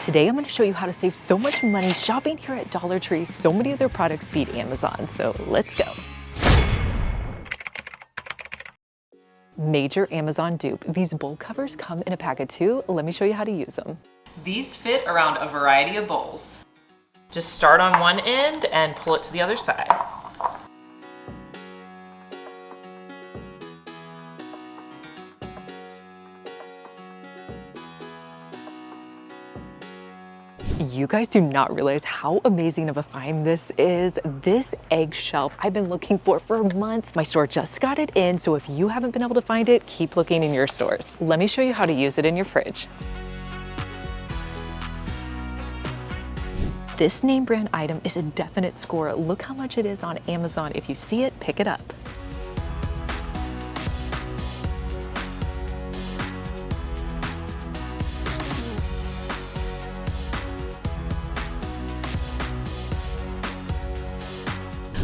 Today I'm going to show you how to save so much money shopping here at Dollar Tree. So many of their products beat Amazon, so let's go. Major Amazon dupe. These bowl covers come in a pack of 2. Let me show you how to use them. These fit around a variety of bowls. Just start on one end and pull it to the other side. You guys do not realize how amazing of a find this is. This egg shelf I've been looking for months. My store just got it in, so if you haven't been able to find it, keep looking in your stores. Let me show you how to use it in your fridge. This name brand item is a definite score. Look how much it is on Amazon. If you see it, pick it up.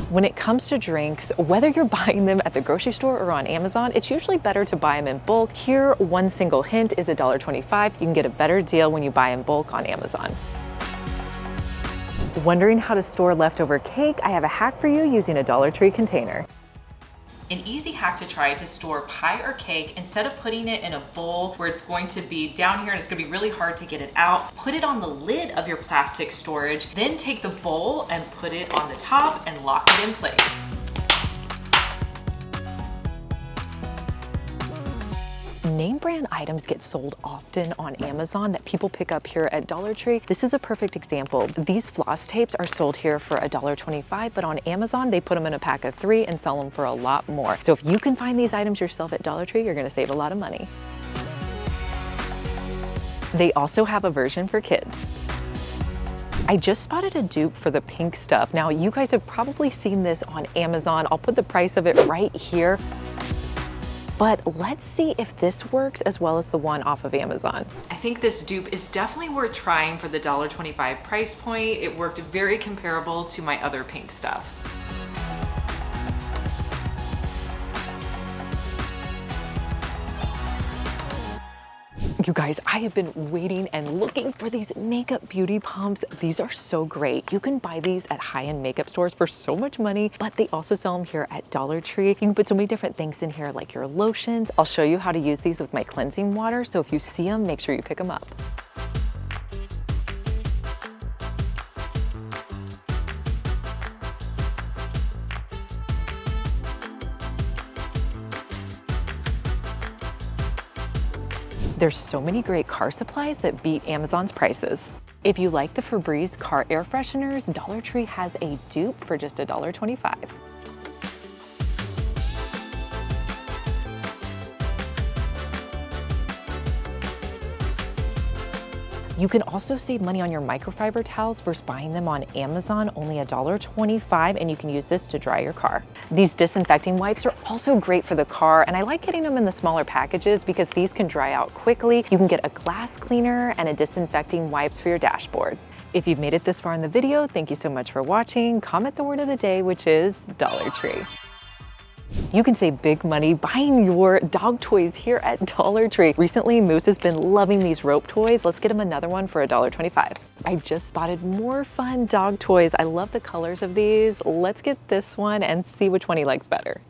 When it comes to drinks, whether you're buying them at the grocery store or on Amazon, it's usually better to buy them in bulk. Here, one single hint is $1.25. You can get a better deal when you buy in bulk on Amazon. Wondering how to store leftover cake? I have a hack for you using a Dollar Tree container. An easy hack to try to store pie or cake, instead of putting it in a bowl where it's going to be down here and it's going to be really hard to get it out, put it on the lid of your plastic storage, then take the bowl and put it on the top and lock it in place. Name brand items get sold often on Amazon that people pick up here at Dollar Tree. This is a perfect example. These floss tapes are sold here for $1.25, but on Amazon, they put them in a pack of 3 and sell them for a lot more. So if you can find these items yourself at Dollar Tree, you're gonna save a lot of money. They also have a version for kids. I just spotted a dupe for the pink stuff. Now, you guys have probably seen this on Amazon. I'll put the price of it right here. But let's see if this works as well as the one off of Amazon. I think this dupe is definitely worth trying for the $1.25 price point. It worked very comparable to my other pink stuff. You guys, I have been waiting and looking for these makeup beauty pumps. These are so great. You can buy these at high-end makeup stores for so much money, but they also sell them here at Dollar Tree. You can put so many different things in here, like your lotions. I'll show you how to use these with my cleansing water, so if you see them, make sure you pick them up. There's so many great car supplies that beat Amazon's prices. If you like the Febreze car air fresheners, Dollar Tree has a dupe for just $1.25. You can also save money on your microfiber towels versus buying them on Amazon, only $1.25, and you can use this to dry your car. These disinfecting wipes are also great for the car, and I like getting them in the smaller packages because these can dry out quickly. You can get a glass cleaner and a disinfecting wipes for your dashboard. If you've made it this far in the video, thank you so much for watching. Comment the word of the day, which is Dollar Tree. You can save big money buying your dog toys here at Dollar Tree. Recently, Moose has been loving these rope toys. Let's get him another one for $1.25. I just spotted more fun dog toys. I love the colors of these. Let's get this one and see which one he likes better.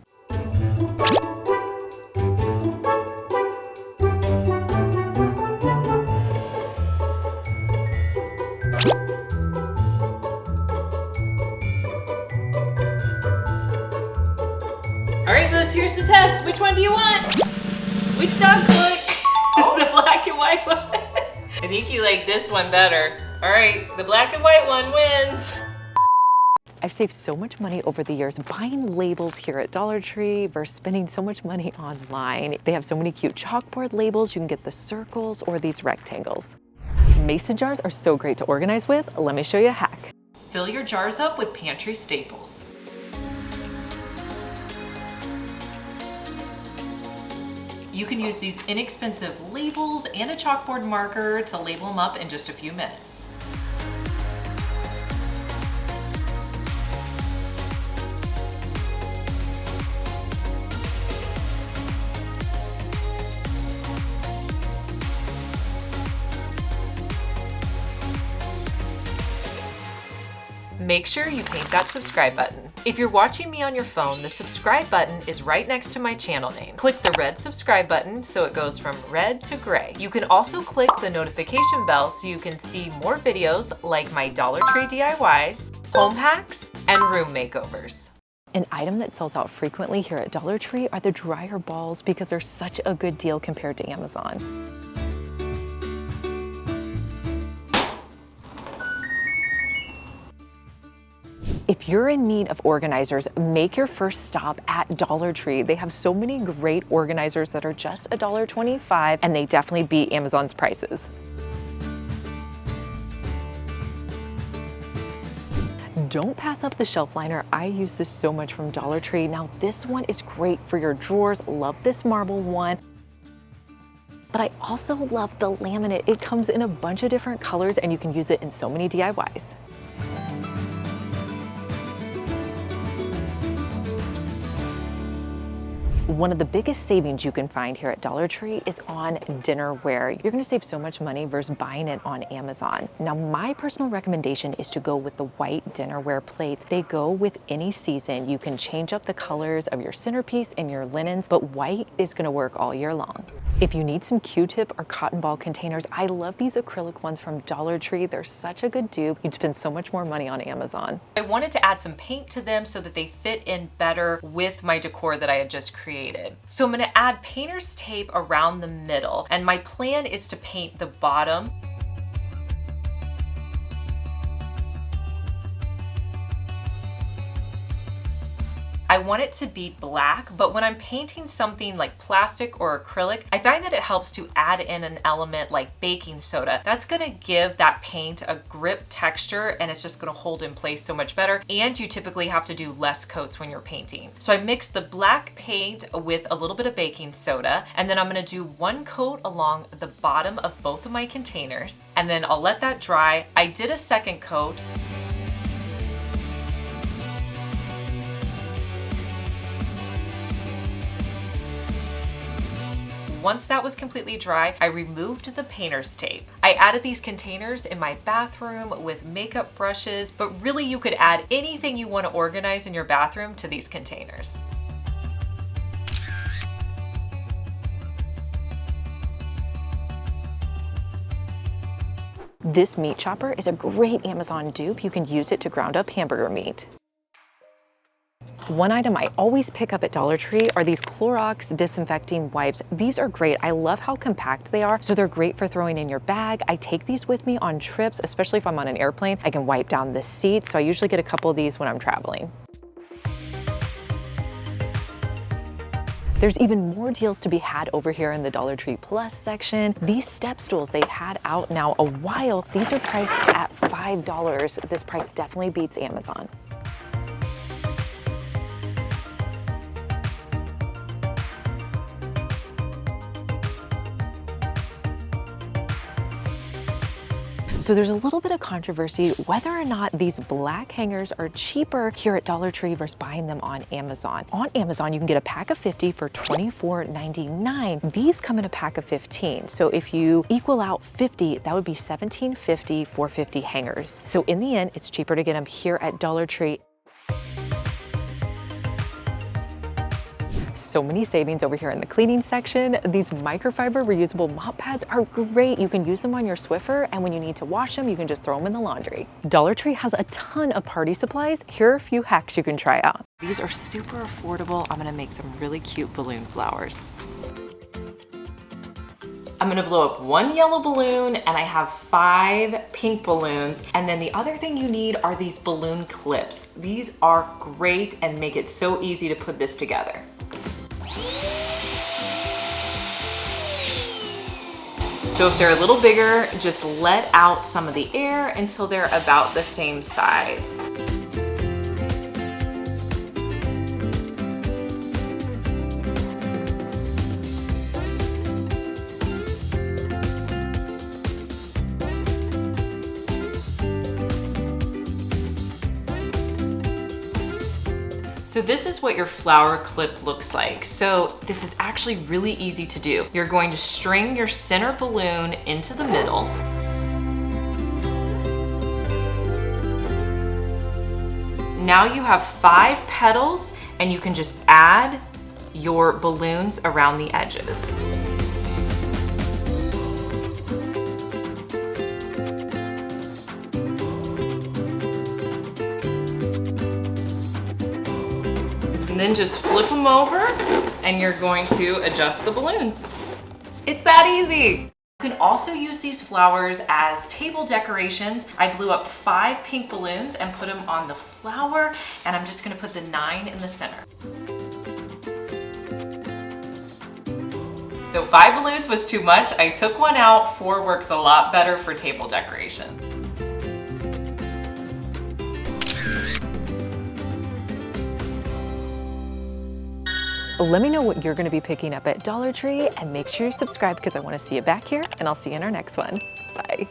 All right, Moose, here's the test. Which one do you want? Which dog toy? The black and white one. I think you like this one better. All right, the black and white one wins. I've saved so much money over the years buying labels here at Dollar Tree versus spending so much money online. They have so many cute chalkboard labels. You can get the circles or these rectangles. Mason jars are so great to organize with. Let me show you a hack. Fill your jars up with pantry staples. You can use these inexpensive labels and a chalkboard marker to label them up in just a few minutes. make sure you paint that subscribe button. If you're watching me on your phone, the subscribe button is right next to my channel name. Click the red subscribe button so it goes from red to gray. You can also click the notification bell so you can see more videos like my Dollar Tree DIYs, home hacks, and room makeovers. An item that sells out frequently here at Dollar Tree are the dryer balls because they're such a good deal compared to Amazon. If you're in need of organizers, make your first stop at Dollar Tree. They have so many great organizers that are just $1.25, and they definitely beat Amazon's prices. Don't pass up the shelf liner. I use this so much from Dollar Tree. Now this one is great for your drawers. Love this marble one. But I also love the laminate. It comes in a bunch of different colors and you can use it in so many DIYs. One of the biggest savings you can find here at Dollar Tree is on dinnerware. You're gonna save so much money versus buying it on Amazon. Now, my personal recommendation is to go with the white dinnerware plates. They go with any season. You can change up the colors of your centerpiece and your linens, but white is gonna work all year long. If you need some Q-tip or cotton ball containers, I love these acrylic ones from Dollar Tree. They're such a good dupe. You'd spend so much more money on Amazon. I wanted to add some paint to them so that they fit in better with my decor that I had just created. So I'm gonna add painter's tape around the middle, and my plan is to paint the bottom. I want it to be black, but when I'm painting something like plastic or acrylic, I find that it helps to add in an element like baking soda. That's gonna give that paint a grip texture and it's just gonna hold in place so much better. And you typically have to do less coats when you're painting. So I mixed the black paint with a little bit of baking soda, and then I'm gonna do one coat along the bottom of both of my containers, and then I'll let that dry. I did a second coat. Once that was completely dry, I removed the painter's tape. I added these containers in my bathroom with makeup brushes, but really you could add anything you want to organize in your bathroom to these containers. This meat chopper is a great Amazon dupe. You can use it to ground up hamburger meat. One item I always pick up at Dollar Tree are these Clorox disinfecting wipes. These are great. I love how compact they are, so they're great for throwing in your bag. I take these with me on trips, especially if I'm on an airplane. I can wipe down the seat, so I usually get a couple of these when I'm traveling. There's even more deals to be had over here in the Dollar Tree Plus section. These step stools they've had out now a while. These are priced at $5. This price definitely beats Amazon. So there's a little bit of controversy whether or not these black hangers are cheaper here at Dollar Tree versus buying them on Amazon. On Amazon, you can get a pack of 50 for $24.99. These come in a pack of 15. So if you equal out 50, that would be $17.50 for 50 hangers. So in the end, it's cheaper to get them here at Dollar Tree. So many savings over here in the cleaning section. These microfiber reusable mop pads are great. You can use them on your Swiffer, and when you need to wash them, you can just throw them in the laundry. Dollar Tree has a ton of party supplies. Here are a few hacks you can try out. These are super affordable. I'm gonna make some really cute balloon flowers. I'm gonna blow up one yellow balloon, and I have 5 pink balloons. And then the other thing you need are these balloon clips. These are great and make it so easy to put this together. So if they're a little bigger, just let out some of the air until they're about the same size. So this is what your flower clip looks like. So this is actually really easy to do. You're going to string your center balloon into the middle. Now you have 5 petals, and you can just add your balloons around the edges. And then just flip them over, and you're going to adjust the balloons. It's that easy. You can also use these flowers as table decorations. I blew up 5 pink balloons and put them on the flower, and I'm just gonna put the 9 in the center. So 5 balloons was too much. I took one out. 4 works a lot better for table decoration. Let me know what you're gonna be picking up at Dollar Tree, and make sure you subscribe because I wanna see you back here, and I'll see you in our next one. Bye.